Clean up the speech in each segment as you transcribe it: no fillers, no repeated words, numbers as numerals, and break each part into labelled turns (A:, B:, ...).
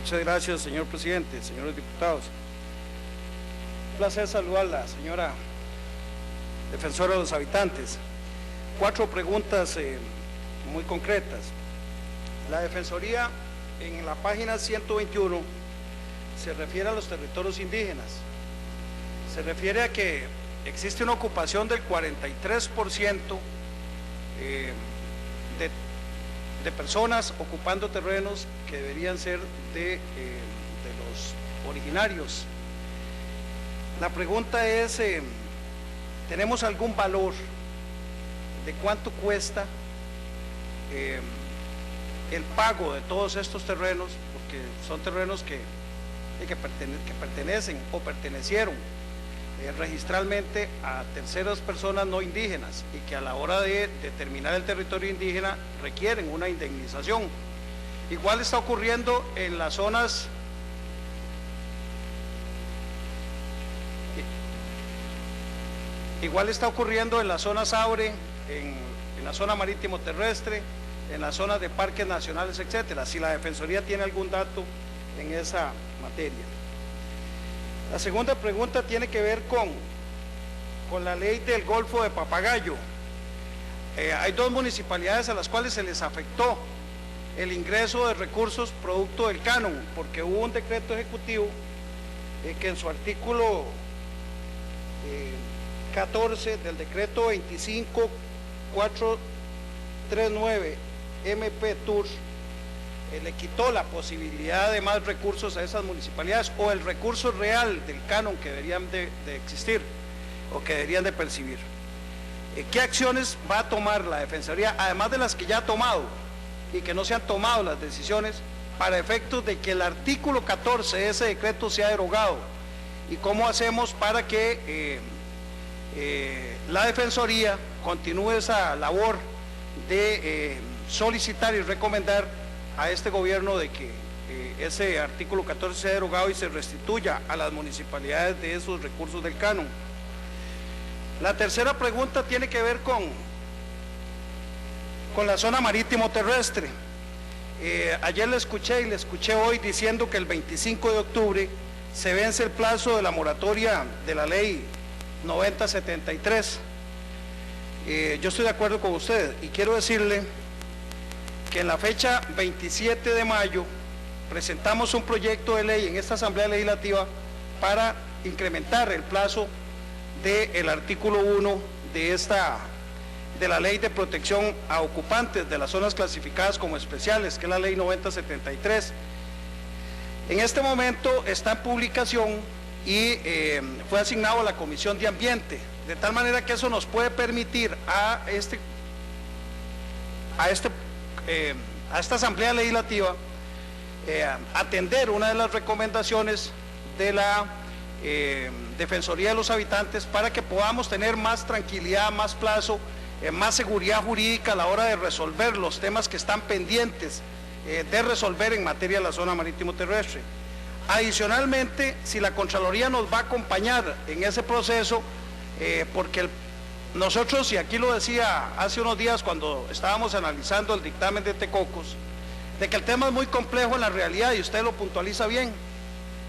A: Muchas gracias, señor presidente, señores diputados. Un placer saludar a la señora defensora de los habitantes. 4 preguntas muy concretas. La Defensoría, en la página 121, se refiere a los territorios indígenas. Se refiere a que existe una ocupación del 43% de personas ocupando terrenos que deberían ser de los originarios. La pregunta es, ¿tenemos algún valor de cuánto cuesta el pago de todos estos terrenos? Porque son terrenos que pertenecen o pertenecieron registralmente a terceras personas no indígenas y que a la hora de determinar el territorio indígena requieren una indemnización. Igual está ocurriendo en las zonas Saure, en la zona marítimo terrestre, en las zonas de parques nacionales, etcétera, si la Defensoría tiene algún dato en esa materia. La segunda pregunta tiene que ver con la ley del Golfo de Papagayo. Hay 2 municipalidades a las cuales se les afectó el ingreso de recursos producto del canon, porque hubo un decreto ejecutivo que en su artículo 14 del decreto 25439 MP TUR le quitó la posibilidad de más recursos a esas municipalidades, o el recurso real del canon que deberían de existir o que deberían de percibir. ¿Qué acciones va a tomar la Defensoría, además de las que ya ha tomado y que no se han tomado las decisiones, para efectos de que el artículo 14 de ese decreto sea derogado? ¿Y cómo hacemos para que la Defensoría continúe esa labor de solicitar y recomendar a este gobierno de que ese artículo 14 sea derogado y se restituya a las municipalidades de esos recursos del canon? La tercera pregunta tiene que ver con la zona marítimo terrestre. Ayer le escuché y le escuché hoy diciendo que el 25 de octubre se vence el plazo de la moratoria de la ley 9073. Yo estoy de acuerdo con usted y quiero decirle que en la fecha 27 de mayo presentamos un proyecto de ley en esta Asamblea Legislativa para incrementar el plazo del artículo 1 de la Ley de Protección a Ocupantes de las Zonas Clasificadas como Especiales, que es la Ley 9073. En este momento está en publicación y fue asignado a la Comisión de Ambiente, de tal manera que eso nos puede permitir a esta Asamblea Legislativa atender una de las recomendaciones de la Defensoría de los Habitantes para que podamos tener más tranquilidad, más plazo, más seguridad jurídica a la hora de resolver los temas que están pendientes de resolver en materia de la zona marítimo terrestre. Adicionalmente, si la Contraloría nos va a acompañar en ese proceso, porque nosotros, y aquí lo decía hace unos días cuando estábamos analizando el dictamen de Tecocos, de que el tema es muy complejo en la realidad y usted lo puntualiza bien.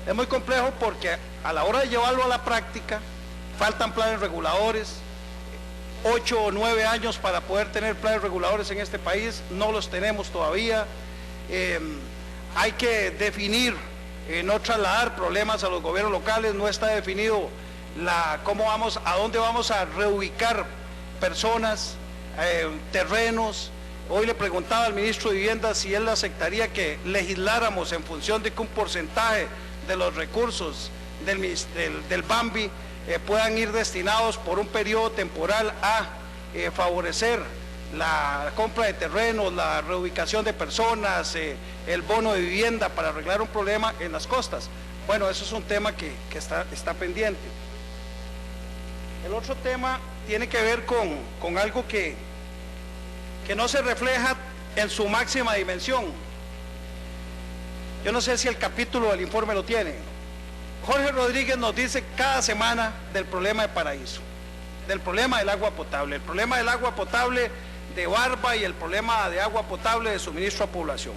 A: Es muy complejo porque a la hora de llevarlo a la práctica faltan planes reguladores, 8 o 9 años para poder tener planes reguladores en este país, no los tenemos todavía. Hay que definir, no trasladar problemas a los gobiernos locales, no está definido a dónde vamos a reubicar personas, terrenos. Hoy le preguntaba al ministro de Vivienda si él aceptaría que legisláramos en función de que un porcentaje de los recursos del BAMBI puedan ir destinados por un periodo temporal a favorecer la compra de terrenos, la reubicación de personas, el bono de vivienda para arreglar un problema en las costas. Bueno, eso es un tema que está pendiente. El otro tema tiene que ver con algo que no se refleja en su máxima dimensión. Yo no sé si el capítulo del informe lo tiene. Jorge Rodríguez nos dice cada semana del problema de Paraíso, del problema del agua potable, el problema del agua potable de Barba y el problema de agua potable de suministro a población.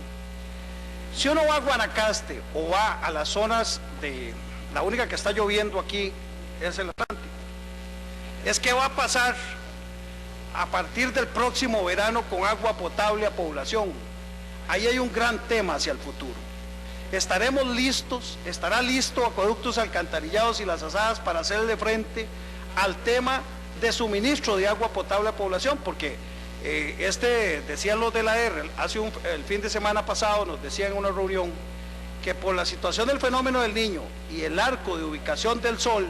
A: Si uno va a Guanacaste o va a las zonas de, la única que está lloviendo aquí es el Atlántico, es que va a pasar a partir del próximo verano con agua potable a población. Ahí hay un gran tema hacia el futuro. Estaremos listos, estará listo Acueductos Alcantarillados y Las Asadas para hacerle frente al tema de suministro de agua potable a población, porque decían los de la R, el fin de semana pasado nos decían en una reunión que por la situación del fenómeno del Niño y el arco de ubicación del sol,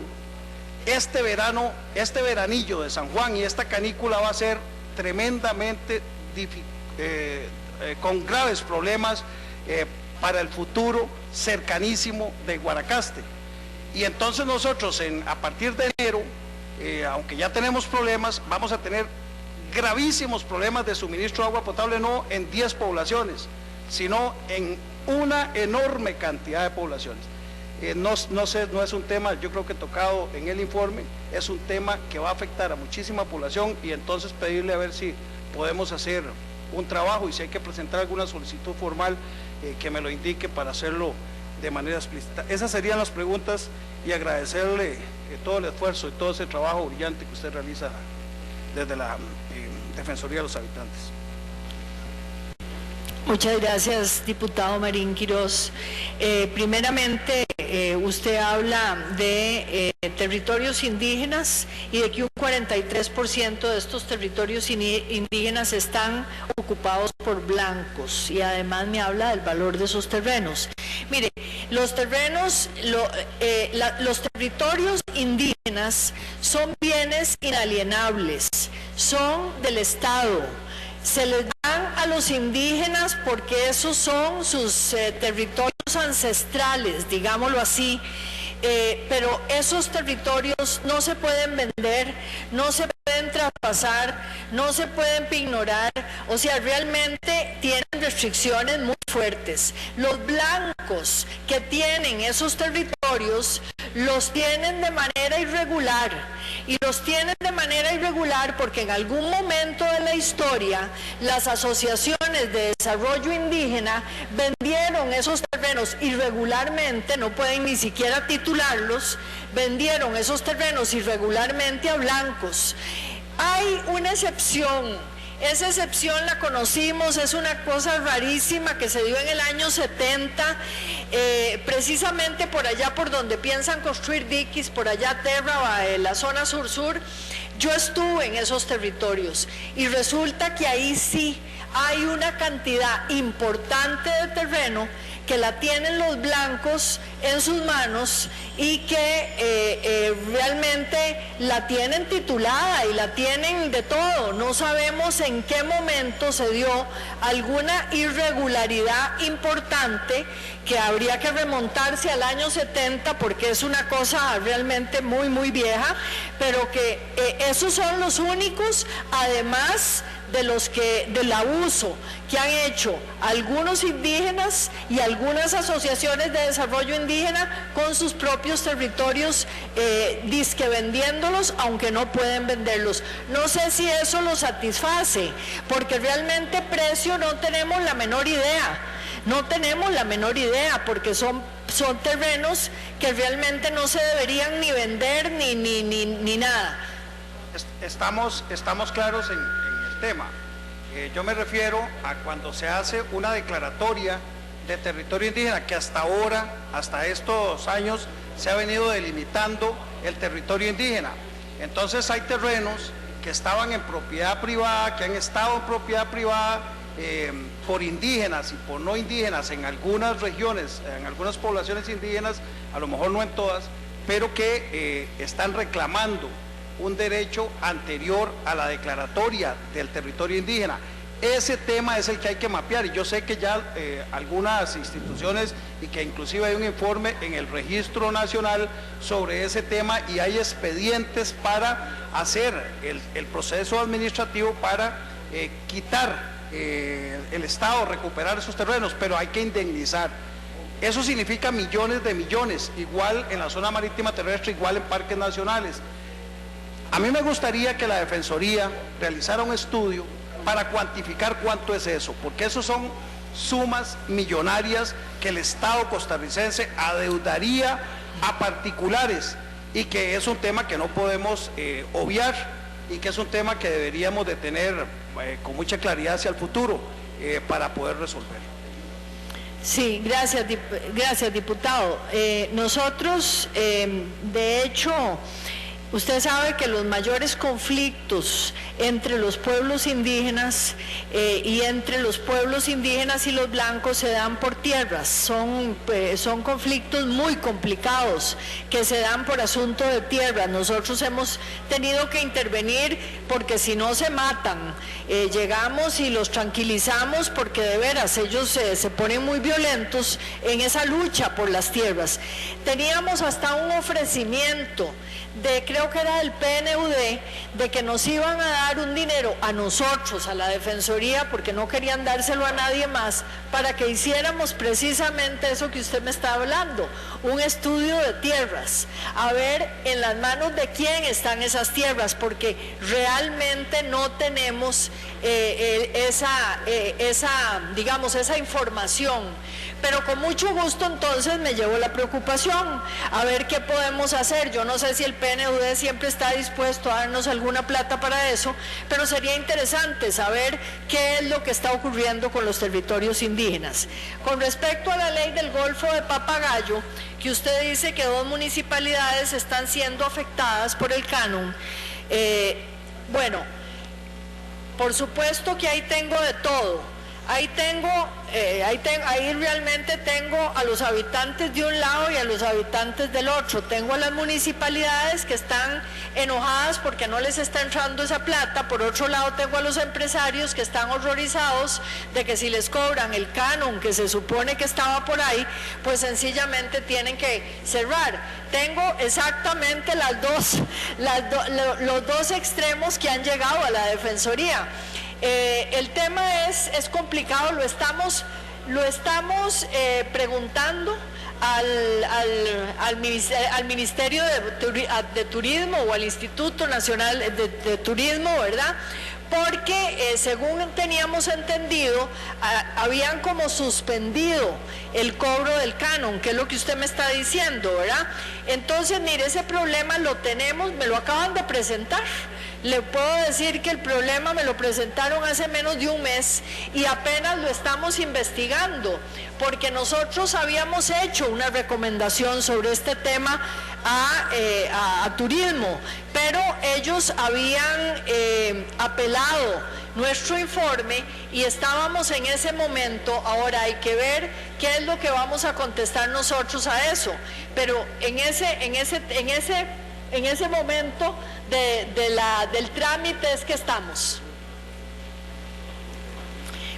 A: este veranillo de San Juan y esta canícula va a ser tremendamente con graves problemas para el futuro cercanísimo de Guanacaste. Y entonces nosotros a partir de enero, aunque ya tenemos problemas, vamos a tener gravísimos problemas de suministro de agua potable, no en 10 poblaciones, sino en una enorme cantidad de poblaciones. No es un tema, yo creo que tocado en el informe, es un tema que va a afectar a muchísima población, y entonces pedirle a ver si podemos hacer un trabajo, y si hay que presentar alguna solicitud formal, que me lo indique para hacerlo de manera explícita. Esas serían las preguntas, y agradecerle todo el esfuerzo y todo ese trabajo brillante que usted realiza desde la Defensoría de los Habitantes.
B: Muchas gracias, diputado Marín Quirós. Primeramente, usted habla de territorios indígenas y de que un 43% de estos territorios indígenas están ocupados por blancos, y además me habla del valor de esos terrenos. Mire, los terrenos, los territorios indígenas son bienes inalienables, son del Estado. Se les dan a los indígenas porque esos son sus territorios ancestrales, digámoslo así, pero esos territorios no se pueden vender, no se pueden traspasar, no se pueden ignorar, o sea, realmente tienen restricciones muy fuertes. Los blancos que tienen esos territorios los tienen de manera irregular, y los tienen de manera irregular porque en algún momento de la historia las asociaciones de desarrollo indígena vendieron esos terrenos irregularmente, no pueden ni siquiera titularlos, vendieron esos terrenos irregularmente a blancos. Hay una excepción. Esa excepción la conocimos, es una cosa rarísima que se dio en el año 70, precisamente por allá por donde piensan construir diquis, por allá Terra, la zona sur-sur. Yo estuve en esos territorios y resulta que ahí sí hay una cantidad importante de terreno que la tienen los blancos en sus manos, y que realmente la tienen titulada y la tienen de todo. No sabemos en qué momento se dio alguna irregularidad importante, que habría que remontarse al año 70 porque es una cosa realmente muy muy vieja, pero que esos son los únicos, además del abuso que han hecho algunos indígenas y algunas asociaciones de desarrollo indígena con sus propios territorios, disque vendiéndolos, aunque no pueden venderlos. No sé si eso lo satisface, porque realmente precio no tenemos la menor idea. No tenemos la menor idea, porque son terrenos que realmente no se deberían ni vender ni nada.
A: Estamos claros en el tema. Yo me refiero a cuando se hace una declaratoria de territorio indígena, que hasta ahora, hasta estos años, se ha venido delimitando el territorio indígena. Entonces hay terrenos que estaban en propiedad privada, que han estado en propiedad privada por indígenas y por no indígenas en algunas regiones, en algunas poblaciones indígenas, a lo mejor no en todas, pero que están reclamando un derecho anterior a la declaratoria del territorio indígena. Ese tema es el que hay que mapear, y yo sé que ya algunas instituciones, y que inclusive hay un informe en el Registro Nacional sobre ese tema, y hay expedientes para hacer el proceso administrativo para quitar el Estado, recuperar esos terrenos, pero hay que indemnizar. Eso significa millones de millones, igual en la zona marítima terrestre, igual en parques nacionales. A mí me gustaría que la Defensoría realizara un estudio para cuantificar cuánto es eso, porque esos son sumas millonarias que el Estado costarricense adeudaría a particulares, y que es un tema que no podemos obviar, y que es un tema que deberíamos de tener con mucha claridad hacia el futuro para poder resolver.
B: Sí, gracias diputado. Nosotros, de hecho, usted sabe que los mayores conflictos entre los pueblos indígenas y entre los pueblos indígenas y los blancos se dan por tierras. Son conflictos muy complicados que se dan por asunto de tierras. Nosotros hemos tenido que intervenir porque si no se matan. Llegamos y los tranquilizamos porque de veras ellos se ponen muy violentos en esa lucha por las tierras. Teníamos hasta un ofrecimiento creo que era del PNUD, de que nos iban a dar un dinero a nosotros, a la Defensoría, porque no querían dárselo a nadie más, para que hiciéramos precisamente eso que usted me está hablando, un estudio de tierras, a ver en las manos de quién están esas tierras, porque realmente no tenemos esa información. Pero con mucho gusto entonces me llevo la preocupación, a ver qué podemos hacer. Yo no sé si el PNUD siempre está dispuesto a darnos alguna plata para eso, pero sería interesante saber qué es lo que está ocurriendo con los territorios indígenas. Con respecto a la ley del Golfo de Papagayo, que usted dice que 2 municipalidades están siendo afectadas por el canon, bueno, por supuesto que ahí tengo de todo. Ahí realmente tengo a los habitantes de un lado y a los habitantes del otro. Tengo a las municipalidades que están enojadas porque no les está entrando esa plata. Por otro lado tengo a los empresarios que están horrorizados de que si les cobran el canon que se supone que estaba por ahí, pues sencillamente tienen que cerrar. Tengo exactamente los dos extremos que han llegado a la Defensoría. El tema es complicado, lo estamos preguntando al Ministerio de Turismo o al Instituto Nacional de Turismo, ¿verdad? Porque según teníamos entendido, habían como suspendido el cobro del canon, que es lo que usted me está diciendo, ¿verdad? Entonces, mire, ese problema lo tenemos, me lo acaban de presentar. Le puedo decir que el problema me lo presentaron hace menos de un mes y apenas lo estamos investigando, porque nosotros habíamos hecho una recomendación sobre este tema a turismo, pero ellos habían apelado nuestro informe y estábamos en ese momento. Ahora hay que ver qué es lo que vamos a contestar nosotros a eso, pero en ese momento del trámite es que estamos.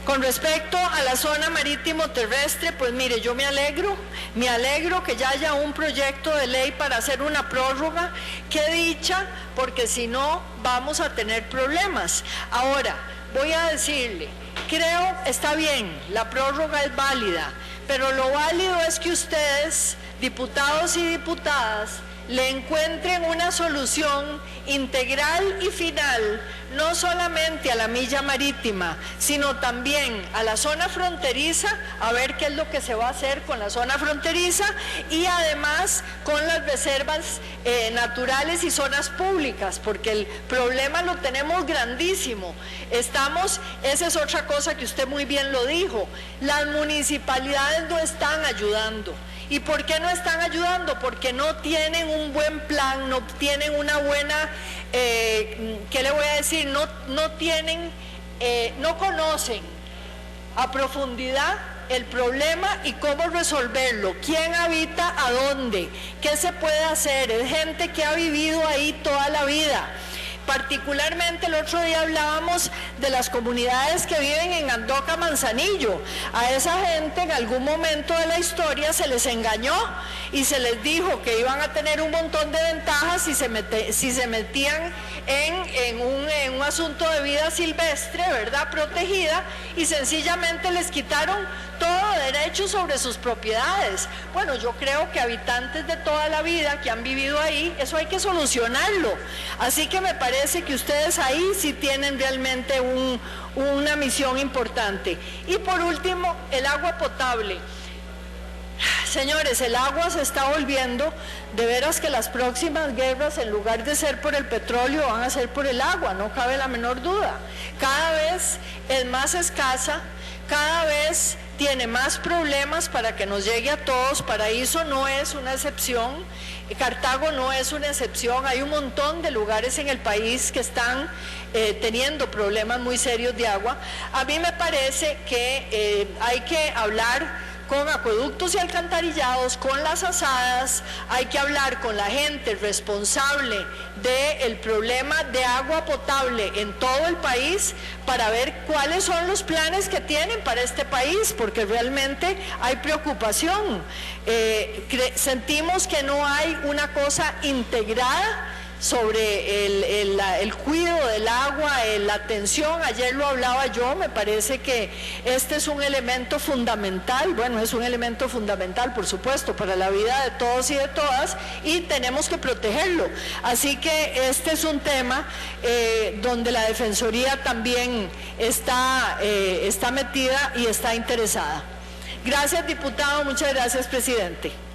B: Con respecto a la zona marítimo terrestre, pues mire, yo me alegro que ya haya un proyecto de ley para hacer una prórroga. Qué dicha, porque si no vamos a tener problemas. Ahora, voy a decirle, creo, está bien, la prórroga es válida, pero lo válido es que ustedes, diputados y diputadas, le encuentren una solución integral y final, no solamente a la milla marítima, sino también a la zona fronteriza, a ver qué es lo que se va a hacer con la zona fronteriza y además con las reservas naturales y zonas públicas, porque el problema lo tenemos grandísimo. Esa es otra cosa que usted muy bien lo dijo, las municipalidades no están ayudando. ¿Y por qué no están ayudando? Porque no tienen un buen plan, no tienen una buena, ¿qué le voy a decir? No conocen a profundidad el problema y cómo resolverlo, quién habita a dónde, qué se puede hacer. Es gente que ha vivido ahí toda la vida. Particularmente el otro día hablábamos de las comunidades que viven en Andoca, Manzanillo. A esa gente en algún momento de la historia se les engañó y se les dijo que iban a tener un montón de ventajas si se metían en un asunto de vida silvestre, ¿verdad?, protegida, y sencillamente les quitaron todo de derechos sobre sus propiedades. Bueno, yo creo que habitantes de toda la vida que han vivido ahí, eso hay que solucionarlo. Así que me parece que ustedes ahí sí tienen realmente una misión importante. Y por último, el agua potable. Señores, el agua se está volviendo, de veras que las próximas guerras, en lugar de ser por el petróleo, van a ser por el agua, no cabe la menor duda. Cada vez es más escasa, cada vez tiene más problemas para que nos llegue a todos. Paraíso no es una excepción, Cartago no es una excepción, hay un montón de lugares en el país que están teniendo problemas muy serios de agua. A mí me parece que hay que hablar con acueductos y alcantarillados, con las asadas, hay que hablar con la gente responsable del problema de agua potable en todo el país para ver cuáles son los planes que tienen para este país, porque realmente hay preocupación. Sentimos que no hay una cosa integrada sobre el cuidado del agua, la atención. Ayer lo hablaba yo, me parece que este es un elemento fundamental, bueno, es un elemento fundamental, por supuesto, para la vida de todos y de todas, y tenemos que protegerlo. Así que este es un tema donde la Defensoría también está metida y está interesada. Gracias, diputado, muchas gracias, presidente.